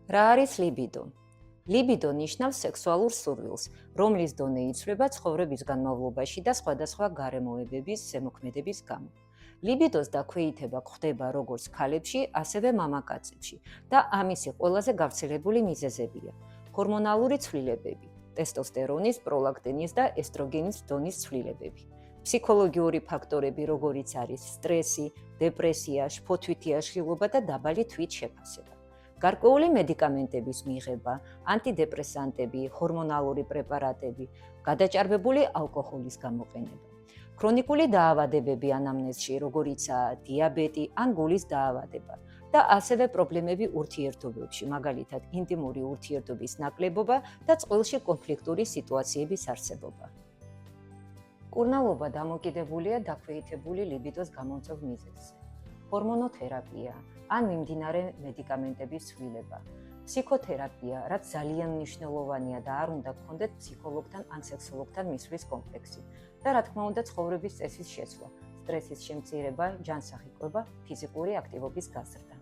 რა არის ლიბიდო? ლიბიდო ნიშნავს სექსუალურ სურვილს, რომლის დონე იცვლება ცხოვრების განმავლობაში და სხვადასხვა გარემოებების ზემოქმედების გამო. ლიბიდოს დაქვეითება გვხდება როგორც ქალებში, ასევე მამაკაცებში და ამისი ყველაზე გავრცელებული მიზეზებია: ჰორმონალური ცვლილებები, ტესტოსტერონის, პროლაქტინის და ესტროგენის დონის ცვლილებები, ფსიქოლოგიური ფაქტორები, როგორიც არის სტრესი, დეპრესია, შფოთვითი აშლილობა და დაბალი თვითშეფასება. გარკვეული მედიკამენტების მიღება, ანტიდეპრესანტები, ჰორმონალური პრეპარატები, გადაჭარბებული ალკოჰოლის გამოყენება. ქრონიკული დაავადებები ანამნეზში, როგორიცაა დიაბეტი ან გულის დაავადება და ასევე პრობლემები ურთიერთობებში, მაგალითად ინტიმური ურთიერთობის ნაკლებობა და წყვილში კონფლიქტური სიტუაციების არსებობა. მკურნალობა დამოკიდებულია დაქვეითებული ლიბიდოს გამომწვევ მიზეზზე. ჰორმონოთერაპია ან მიმდინარე მედიკამენტების ცვლილება, ფსიქოთერაპია, რაც ძალიან მნიშვნელოვანია და არ უნდა გქონდეთ ფსიქოლოგთან ან სექსოლოგთან მისვლის კომპლექსი და რა თქმა უნდა ცხოვრების წესის შეცვლა, სტრესის შემცირება, ჯანსაღი კვება, ფიზიკური აქტივობის გაზრდა.